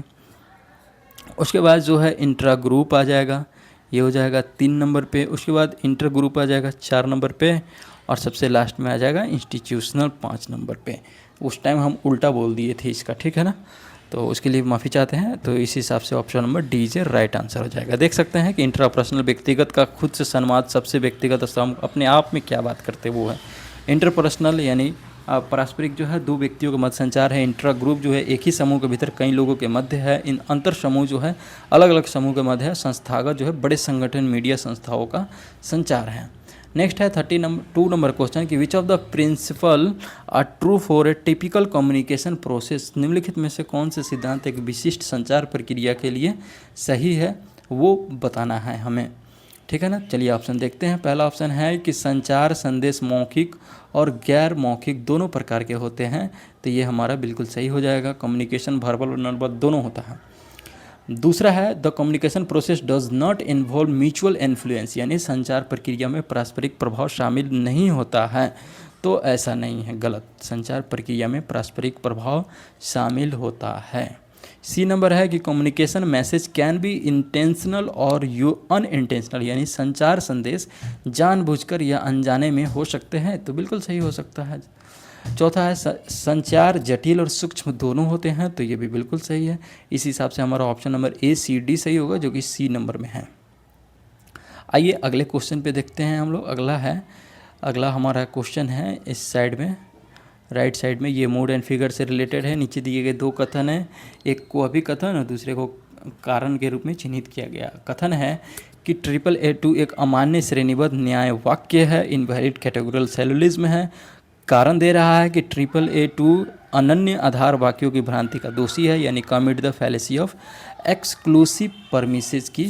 उसके बाद जो है इंट्रा ग्रुप आ जाएगा, ये हो जाएगा 3 नंबर पे। उसके बाद इंटर ग्रुप आ जाएगा 4 नंबर पे, और सबसे लास्ट में आ जाएगा इंस्टीट्यूशनल 5 नंबर पे। उस टाइम हम उल्टा बोल दिए थे इसका, ठीक है ना, तो उसके लिए माफ़ी चाहते हैं। तो इस हिसाब से option number D J right answer हो जाएगा। देख सकते हैं कि इंट्रापर्सनल व्यक्तिगत का खुद से संवाद, सबसे व्यक्तिगत स्तंभ अपने आप में क्या बात करते वो है। इंटरपर्सनल यानी पारस्परिक जो है 2 व्यक्तियों के मध्य संचार है। इंट्रा ग्रुप जो है एक ही समूह के भीतर कई लोगों के मध्य है। इन अंतर समूह जो है अलग अलग समूह के मध्य है। संस्थागत जो है बड़े संगठन मीडिया संस्थाओं का संचार है। नेक्स्ट है 2 नंबर क्वेश्चन कि which of the principle are true for a typical communication process. निम्नलिखित में से कौन से सिद्धांत एक विशिष्ट संचार प्रक्रिया के लिए सही है, वो बताना है हमें। ठीक है ना, चलिए ऑप्शन देखते हैं। पहला ऑप्शन है कि संचार संदेश मौखिक और गैर मौखिक दोनों प्रकार के होते हैं, तो ये हमारा बिल्कुल सही हो जाएगा। कम्युनिकेशन वर्बल और नॉन वर्बल दोनों होता है। दूसरा है the communication process does not involve mutual influence, यानी संचार प्रक्रिया में पारस्परिक प्रभाव शामिल नहीं होता है, तो ऐसा नहीं है, गलत। संचार प्रक्रिया में पारस्परिक प्रभाव शामिल होता है। सी नंबर है कि communication message can be intentional और यू अनइंटेंशनल, यानी संचार संदेश जानबूझकर या अनजाने में हो सकते हैं, तो बिल्कुल सही हो सकता है। चौथा है संचार जटिल और सूक्ष्म दोनों होते हैं, तो ये भी बिल्कुल सही है। इस हिसाब से हमारा option number A C D सही होगा, जो कि सी नंबर में है। आइए अगले क्वेश्चन पे देखते हैं हम लोग। अगला हमारा क्वेश्चन है इस साइड में, राइट साइड में। ये मोड एंड फिगर से रिलेटेड है। नीचे दिए गए 2 कथन हैं, एक को अभिकथन और दूसरे को कारण के रूप में चिन्हित किया गया। कथन है कि AAA2 एक अमान्य श्रेणीबद्ध न्याय वाक्य है, इनवैलिड कैटेगोरियल सैलोलिज्म है। कारण दे रहा है कि AAA2 अनन्य आधार वाक्यों की भ्रांति का दोषी है, यानी commit the fallacy of exclusive premises की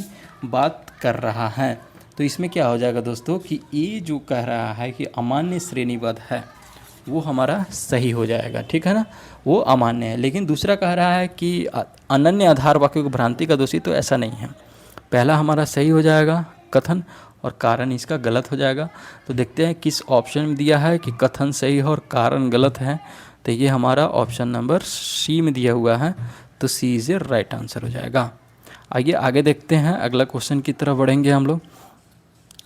बात कर रहा है। तो इसमें क्या हो जाएगा दोस्तों कि ये जो कह रहा है कि अमान्य श्रेणीबद्ध है, वो हमारा सही हो जाएगा। ठीक है ना, वो अमान्य है। लेकिन दूसरा कह रहा है कि अनन्य आधार वाक्यों की भ्रांति का दोषी, तो ऐसा नहीं है। पहला हमारा सही हो जाएगा कथन, और कारण इसका गलत हो जाएगा। तो देखते हैं किस ऑप्शन में दिया है कि कथन सही है और कारण गलत है। तो ये हमारा ऑप्शन नंबर सी में दिया हुआ है, तो सी इज ए राइट आंसर हो जाएगा। आइए आगे देखते हैं, अगला क्वेश्चन की तरफ बढ़ेंगे हम लोग।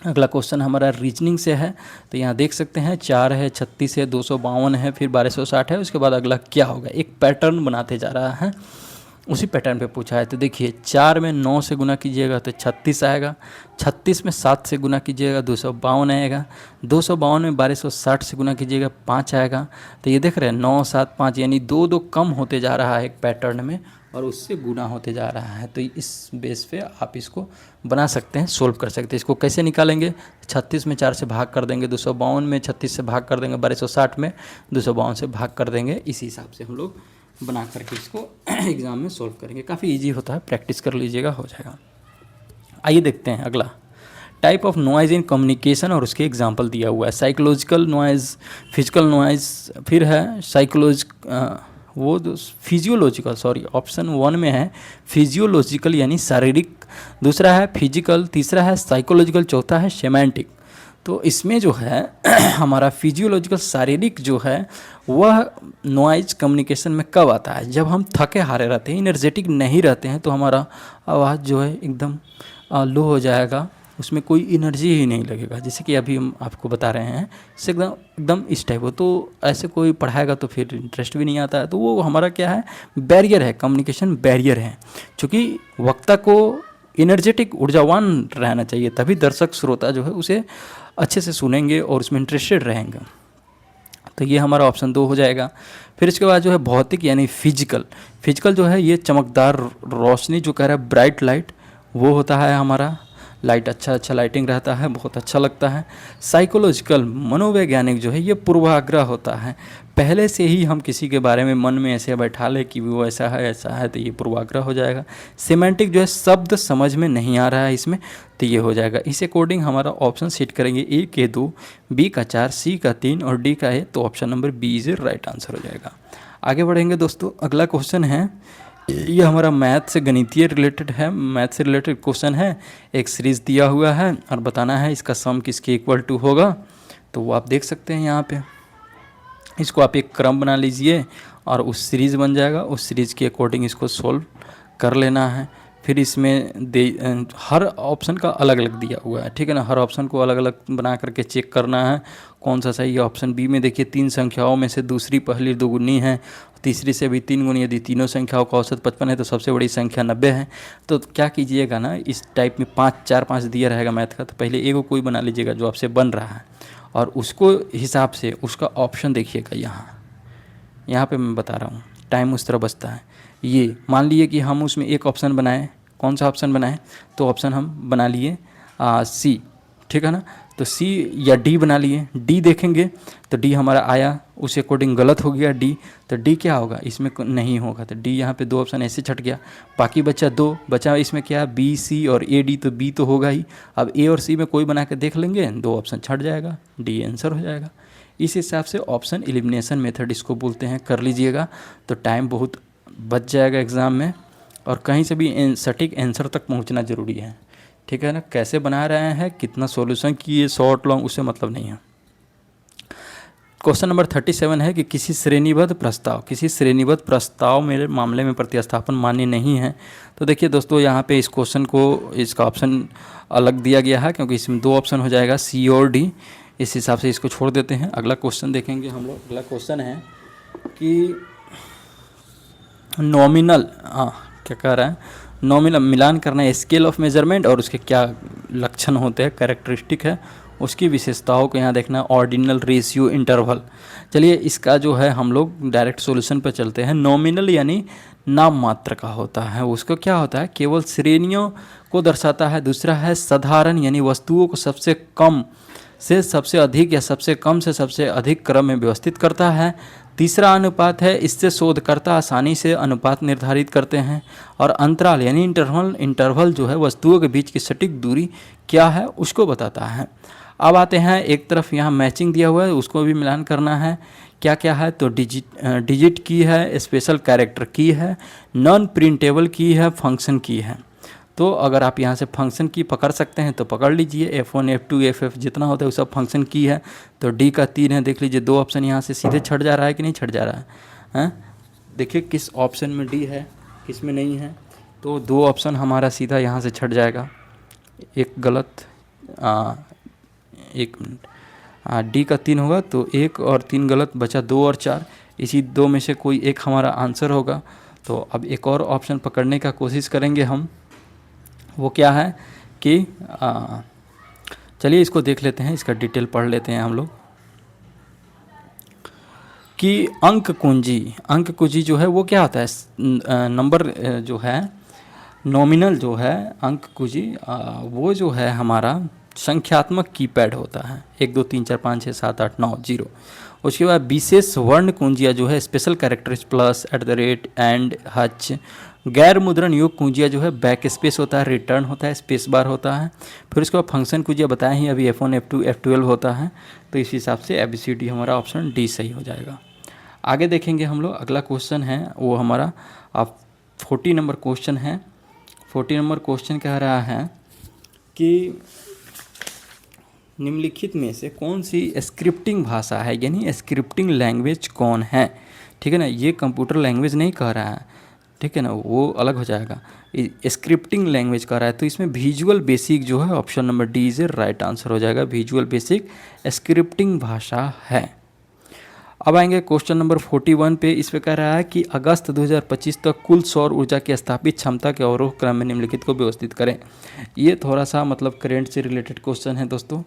अगला क्वेश्चन हमारा रीजनिंग से है। तो यहाँ देख सकते हैं 4 है, 36 है, 252 है, फिर 1260 है। उसके बाद अगला क्या होगा, एक पैटर्न बनाते जा रहा है, उसी पैटर्न पे पूछा है। तो देखिए 4 में 9 से गुना कीजिएगा तो 36 आएगा, 36 में 7 से गुना कीजिएगा 252 आएगा, 252 में 1260 से गुना कीजिएगा 5 आएगा। तो ये देख रहे हैं 9 7 5 यानी 2 2 कम होते जा रहा है एक पैटर्न में और उससे गुना होते जा रहा है। तो इस बेस पे आप इसको बना सकते हैं, सोल्व कर सकते हैं। इसको कैसे निकालेंगे, 36 में 4 से भाग कर देंगे, 252 में 36 से भाग कर देंगे, 1260 में 252 से भाग कर देंगे। इसी हिसाब से हम लोग बना करके इसको एग्ज़ाम में सोल्व करेंगे। काफ़ी इजी होता है, प्रैक्टिस कर लीजिएगा, हो जाएगा। आइए देखते हैं अगला, type of noise in communication और उसके एग्जांपल दिया हुआ है। साइकोलॉजिकल नॉइज़, फिजिकल नॉइज़, फिर है फिजियोलॉजिकल, सॉरी ऑप्शन 1 में है फिजियोलॉजिकल यानी शारीरिक, दूसरा है फिजिकल, तीसरा है साइकोलॉजिकल, चौथा है सेमेंटिक। तो इसमें जो है हमारा फिजियोलॉजिकल शारीरिक जो है वह नॉइज कम्युनिकेशन में कब आता है, जब हम थके हारे रहते हैं, एनर्जेटिक नहीं रहते हैं, तो हमारा आवाज़ जो है एकदम लो हो जाएगा, उसमें कोई एनर्जी ही नहीं लगेगा। जैसे कि अभी हम आपको बता रहे हैं, इससे एकदम एकदम इस टाइप हो। तो ऐसे कोई पढ़ाएगा तो फिर इंटरेस्ट भी नहीं आता है। तो वो हमारा क्या है, बैरियर है, कम्युनिकेशन बैरियर है। चूँकि वक्ता को एनर्जेटिक ऊर्जावान रहना चाहिए, तभी दर्शक श्रोता जो है उसे अच्छे से सुनेंगे और उसमें इंटरेस्टेड रहेंगे। तो ये हमारा ऑप्शन 2 हो जाएगा। फिर इसके बाद जो है भौतिक यानी फिजिकल, फिजिकल जो है ये चमकदार रोशनी जो कह रहा है ब्राइट लाइट, वो होता है हमारा लाइट, अच्छा लाइटिंग रहता है, बहुत अच्छा लगता है। साइकोलॉजिकल मनोवैज्ञानिक जो है ये पूर्वाग्रह होता है, पहले से ही हम किसी के बारे में मन में ऐसे बैठा ले कि वो ऐसा है, तो ये पूर्वाग्रह हो जाएगा। सिमेंटिक जो है शब्द समझ में नहीं आ रहा है इसमें, तो ये हो जाएगा। इस अकॉर्डिंग हमारा ऑप्शन सेट करेंगे, ए के 2, बी का 4, सी का 3 और डी का 1, तो option number B is right answer हो जाएगा। आगे बढ़ेंगे दोस्तों, अगला क्वेश्चन है, ये हमारा मैथ से गणितीय रिलेटेड है, मैथ से रिलेटेड क्वेश्चन है। एक सीरीज़ दिया हुआ है और बताना है इसका सम किसके इक्वल टू होगा। तो वो आप देख सकते हैं यहाँ पे, इसको आप एक क्रम बना लीजिए और उस सीरीज़ बन जाएगा, उस सीरीज़ के अकॉर्डिंग इसको सोल्व कर लेना है। फिर इसमें हर ऑप्शन का अलग अलग दिया हुआ है, ठीक है ना, हर ऑप्शन को अलग अलग बना करके चेक करना है कौन सा सही है। ऑप्शन बी में देखिए 3 संख्याओं में से दूसरी पहली दोगुनी है, तीसरी से भी 3 गुनी, यदि तीनों संख्याओं का औसत 55 है तो सबसे बड़ी संख्या 90 है। तो क्या कीजिएगा ना, इस टाइप में 5 दिया रहेगा मैथ का, तो पहले एगो कोई बना लीजिएगा जो आपसे बन रहा है और उसको हिसाब से उसका ऑप्शन देखिएगा। यहाँ पे मैं बता रहा हूँ, टाइम उस तरह बचता है। ये मान लिए कि हम उसमें एक ऑप्शन बनाएं, कौन सा ऑप्शन बनाएं, तो ऑप्शन हम बना लिए सी, ठीक है ना। तो सी या डी बना लिए, डी देखेंगे तो डी हमारा आया, उस अकॉर्डिंग गलत हो गया डी, तो डी क्या होगा, इसमें नहीं होगा, तो डी यहाँ पे 2 ऑप्शन ऐसे छट गया। बाकी बचा 2, बचा इसमें क्या, बी सी और ए डी, तो बी तो होगा ही। अब ए और सी में कोई बना के देख लेंगे, 2 ऑप्शन छट जाएगा, डी आंसर हो जाएगा। इस हिसाब से ऑप्शन एलिमिनेशन मेथड इसको बोलते हैं, कर लीजिएगा तो टाइम बहुत बच जाएगा एग्ज़ाम में, और कहीं से भी सटीक आंसर तक पहुंचना ज़रूरी है, ठीक है ना। कैसे बना रहे हैं, कितना सॉल्यूशन किए, शॉर्ट लॉन्ग, उससे मतलब नहीं है। क्वेश्चन नंबर 37 है कि किसी श्रेणीबद्ध प्रस्ताव मेरे मामले में प्रतिस्थापन मान्य नहीं है। तो देखिए दोस्तों, यहाँ पे इस क्वेश्चन को, इसका ऑप्शन अलग दिया गया है क्योंकि इसमें 2 ऑप्शन हो जाएगा, सी और डी। इस हिसाब से इसको छोड़ देते हैं। अगला क्वेश्चन देखेंगे हम लोग। अगला क्वेश्चन है कि नॉमिनल, क्या कह रहा है, नॉमिनल मिलान करना है स्केल ऑफ मेजरमेंट और उसके क्या लक्षण होते हैं, कैरेक्टरिस्टिक है, उसकी विशेषताओं को यहाँ देखना है। Ordinal, ratio, interval. चलिए इसका जो है हम लोग डायरेक्ट सॉल्यूशन पर चलते हैं। नॉमिनल यानी नाम मात्र का होता है, उसको क्या होता है, केवल श्रेणियों को दर्शाता है। दूसरा है साधारण यानी वस्तुओं को सबसे कम से सबसे अधिक या सबसे कम से सबसे अधिक क्रम में व्यवस्थित करता है। तीसरा अनुपात है, इससे शोधकर्ता आसानी से अनुपात निर्धारित करते हैं। और अंतराल यानी इंटरवल जो है वस्तुओं के बीच की सटीक दूरी क्या है उसको बताता है। अब आते हैं, एक तरफ यहाँ मैचिंग दिया हुआ है, उसको भी मिलान करना है। क्या क्या है, तो डिजिट की है, स्पेशल कैरेक्टर की है, नॉन प्रिंटेबल की है, फंक्शन की है। तो अगर आप यहाँ से फंक्शन की पकड़ सकते हैं तो पकड़ लीजिए, F1 F2 FF जितना होता है वो सब फंक्शन की है। तो डी का 3 है, देख लीजिए 2 ऑप्शन यहाँ से सीधे छट जा रहा है कि नहीं छट जा रहा है, देखिए किस ऑप्शन में डी है किस में नहीं है। तो 2 ऑप्शन हमारा सीधा यहाँ से छट जाएगा, एक गलत एक मिनट, डी का 3 होगा तो 1 और 3 गलत, बचा 2 और 4। इसी दो में से कोई एक हमारा आंसर होगा। तो अब एक और ऑप्शन पकड़ने का कोशिश करेंगे हम, वो क्या है कि चलिए इसको देख लेते हैं, इसका डिटेल पढ़ लेते हैं हम लोग कि अंक कुंजी जो है वो क्या होता है, नंबर जो है नॉमिनल जो है अंक कुंजी, वो जो है हमारा संख्यात्मक कीपैड होता है, 1 2 3 4 5 6 7 8 9 0। उसके बाद विशेष वर्ण कुंजियाँ जो है special characters plus, at the rate, and, Hutch. गैर मुद्रण योग कुंजियाँ जो है बैक स्पेस होता है, रिटर्न होता है, स्पेस बार होता है। फिर उसके बाद फंक्शन कुंजियाँ बताएं ही अभी, F1 F2 F12 होता है। तो इस हिसाब से ABCD हमारा ऑप्शन डी सही हो जाएगा। आगे देखेंगे हम लोग, अगला क्वेश्चन है वो हमारा अब 40 नंबर क्वेश्चन है। 40 नंबर क्वेश्चन कह रहा है कि निम्नलिखित में से कौन सी स्क्रिप्टिंग भाषा है, यानी स्क्रिप्टिंग लैंग्वेज कौन है। ठीक है ना, ये कंप्यूटर लैंग्वेज नहीं कह रहा है, ठीक है ना, वो अलग हो जाएगा, स्क्रिप्टिंग लैंग्वेज कह रहा है। तो इसमें विजुअल बेसिक जो है option number D is right answer हो जाएगा, विजुअल बेसिक स्क्रिप्टिंग भाषा है। अब आएंगे क्वेश्चन नंबर 41 पे। इस पे कह रहा है कि अगस्त 2025 तक कुल सौर ऊर्जा की स्थापित क्षमता के अवरोह क्रम में निम्नलिखित को व्यवस्थित करें। ये थोड़ा सा मतलब करंट से रिलेटेड क्वेश्चन है दोस्तों।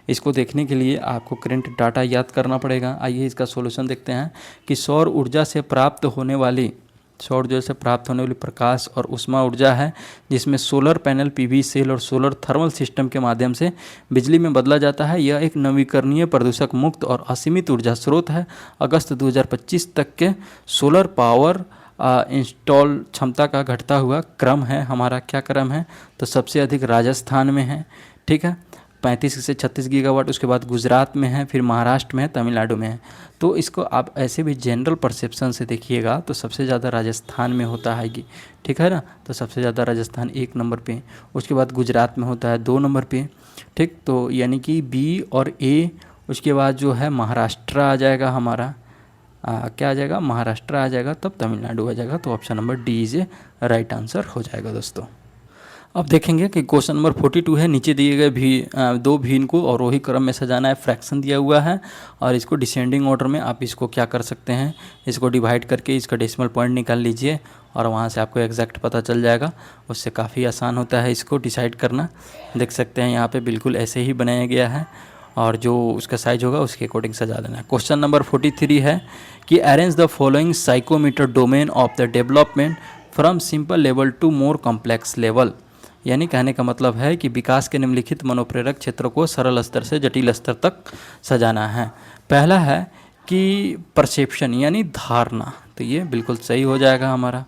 इसको देखने के लिए आपको करंट डाटा याद करना पड़ेगा। आइए इसका सॉल्यूशन देखते हैं कि सौर ऊर्जा से प्राप्त होने वाली प्रकाश और ऊष्मा ऊर्जा है, जिसमें सोलर पैनल, पीवी सेल और सोलर थर्मल सिस्टम के माध्यम से बिजली में बदला जाता है। यह एक नवीकरणीय, प्रदूषक मुक्त और असीमित ऊर्जा स्रोत है। अगस्त 2025 तक के सोलर पावर इंस्टॉल क्षमता का घटता हुआ क्रम है हमारा, क्या क्रम है, तो सबसे अधिक राजस्थान में है, ठीक है, 35 से 36 गीगावाट। उसके बाद गुजरात में है, फिर महाराष्ट्र में है, तमिलनाडु में है। तो इसको आप ऐसे भी जनरल परसेप्शन से देखिएगा तो सबसे ज़्यादा राजस्थान में होता है ये, ठीक है ना, तो सबसे ज़्यादा राजस्थान 1 नंबर पे, उसके बाद गुजरात में होता है 2 नंबर पे, ठीक। तो यानी कि बी और ए, उसके बाद जो है महाराष्ट्र आ जाएगा हमारा, क्या आ जाएगा, महाराष्ट्र आ जाएगा, तब तमिलनाडु आ जाएगा। तो option number D is a right answer हो जाएगा दोस्तों। अब देखेंगे कि क्वेश्चन नंबर 42 है। नीचे दिए गए दो भिन्न को अवरोही क्रम में सजाना है, फ्रैक्शन दिया हुआ है और इसको डिसेंडिंग ऑर्डर में आप इसको क्या कर सकते हैं, इसको डिवाइड करके इसका डेसिमल पॉइंट निकाल लीजिए और वहाँ से आपको एग्जैक्ट पता चल जाएगा। उससे काफ़ी आसान होता है इसको डिसाइड करना। देख सकते हैं यहाँ पे बिल्कुल ऐसे ही बनाया गया है और जो उसका साइज होगा उसके अकॉर्डिंग सजा देना है। क्वेश्चन नंबर 43 है कि arrange the following psychomotor domain of the development from simple level to more complex level. यानी कहने का मतलब है कि विकास के निम्नलिखित मनोप्रेरक क्षेत्रों को सरल स्तर से जटिल स्तर तक सजाना है। पहला है कि परसेप्शन यानी धारणा, तो ये बिल्कुल सही हो जाएगा हमारा।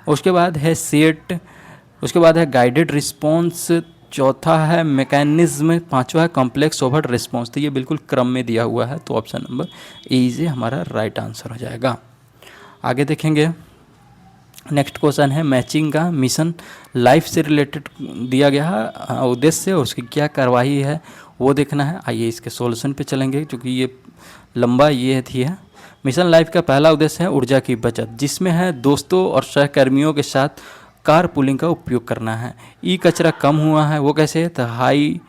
उसके बाद है सेट, उसके बाद है गाइडेड रिस्पॉन्स, चौथा है मैकेनिज्म, पांचवा है कॉम्प्लेक्स ओवर रिस्पॉन्स। तो ये बिल्कुल क्रम में दिया हुआ है, तो ऑप्शन नंबर ए इज हमारा राइट आंसर हो जाएगा। आगे देखेंगे, नेक्स्ट क्वेश्चन है मैचिंग का मिशन लाइफ से रिलेटेड दिया गया है उद्देश्य और उसकी क्या कार्रवाई है वो देखना है। आइए इसके सॉल्यूशन पे चलेंगे, क्योंकि ये लंबा ये थी है। मिशन लाइफ का पहला उद्देश्य है ऊर्जा की बचत, जिसमें है दोस्तों और सहकर्मियों के साथ कार पुलिंग का उपयोग करना है। ई कचरा कम हुआ है, वो कैसे है, तो हाई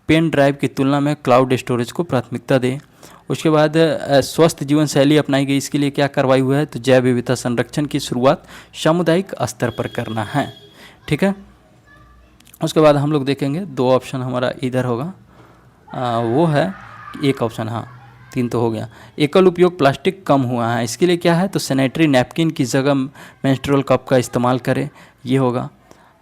पेन ड्राइव की तुलना में क्लाउड स्टोरेज को प्राथमिकता दें। उसके बाद स्वस्थ जीवन शैली अपनाई गई, इसके लिए क्या कार्रवाई हुआ है, तो जैव विविधता संरक्षण की शुरुआत सामुदायिक स्तर पर करना है, ठीक है। उसके बाद हम लोग देखेंगे 2 ऑप्शन हमारा इधर होगा, वो है एक ऑप्शन, हाँ 3 तो हो गया। एकल उपयोग प्लास्टिक कम हुआ है, इसके लिए क्या है, तो सैनिटरी नैपकिन की जगह मेंस्ट्रुअल कप का इस्तेमाल करें, ये होगा।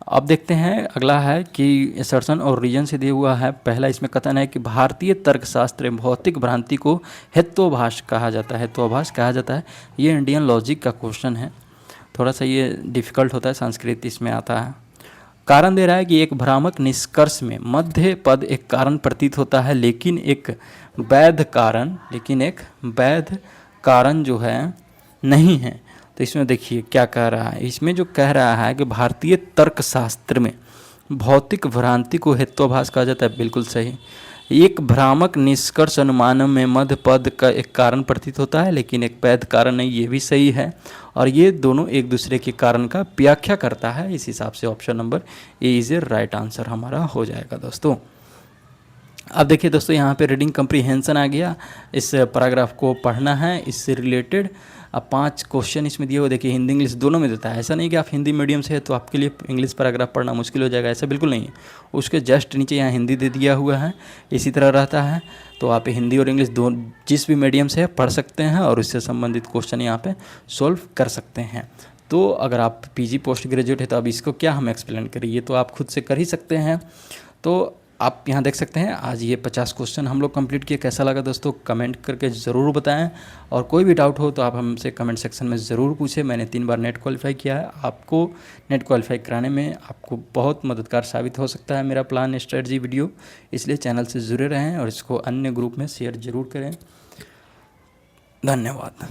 अब देखते हैं अगला है कि असर्शन और रीजन से दिया हुआ है। पहला इसमें कथन है कि भारतीय तर्कशास्त्र में भौतिक भ्रांति को हेत्वाभास कहा जाता है, हेत्वाभास कहा जाता है। ये इंडियन लॉजिक का क्वेश्चन है, थोड़ा सा ये डिफ़िकल्ट होता है, संस्कृत इसमें आता है। कारण दे रहा है कि एक भ्रामक निष्कर्ष में मध्य पद एक कारण प्रतीत होता है, लेकिन एक वैध कारण जो है नहीं है। तो इसमें देखिए क्या कह रहा है, इसमें जो कह रहा है कि भारतीय तर्कशास्त्र में भौतिक भ्रांति को हेत्वाभास कहा जाता है, बिल्कुल सही। एक भ्रामक निष्कर्ष अनुमान में मध्य पद का एक कारण प्रतीत होता है, लेकिन एक वैध कारण नहीं, ये भी सही है। और ये दोनों एक दूसरे के कारण का व्याख्या करता है, इस हिसाब से option number A is a right answer हमारा हो जाएगा दोस्तों। अब देखिए दोस्तों, यहाँ पे रीडिंग कम्प्रीहेंशन आ गया। इस पैराग्राफ को पढ़ना है, इससे रिलेटेड। अब 5 क्वेश्चन इसमें दिए हुए, देखिए हिंदी इंग्लिश दोनों में देता है। ऐसा नहीं कि आप हिंदी मीडियम से है तो आपके लिए इंग्लिश पैराग्राफ पढ़ना मुश्किल हो जाएगा, ऐसा बिल्कुल नहीं है। उसके जस्ट नीचे यहाँ हिंदी दे दिया हुआ है, इसी तरह रहता है। तो आप हिंदी और इंग्लिश दोनों जिस भी मीडियम से है पढ़ सकते हैं और उससे संबंधित क्वेश्चन यहाँ पे सॉल्व कर सकते हैं। तो अगर आप पीजी पोस्ट ग्रेजुएट है तो अब इसको क्या हम एक्सप्लेन करें, ये तो आप खुद से कर ही सकते हैं। तो आप यहाँ देख सकते हैं आज ये 50 क्वेश्चन हम लोग कंप्लीट किए। कैसा लगा दोस्तों, कमेंट करके ज़रूर बताएं। और कोई भी डाउट हो तो आप हमसे कमेंट सेक्शन में ज़रूर पूछें। मैंने 3 बार नेट क्वालिफाई किया है, आपको नेट क्वालिफाई कराने में आपको बहुत मददगार साबित हो सकता है मेरा प्लान स्ट्रेटजी वीडियो। इसलिए चैनल से जुड़े रहें और इसको अन्य ग्रुप में शेयर ज़रूर करें। धन्यवाद।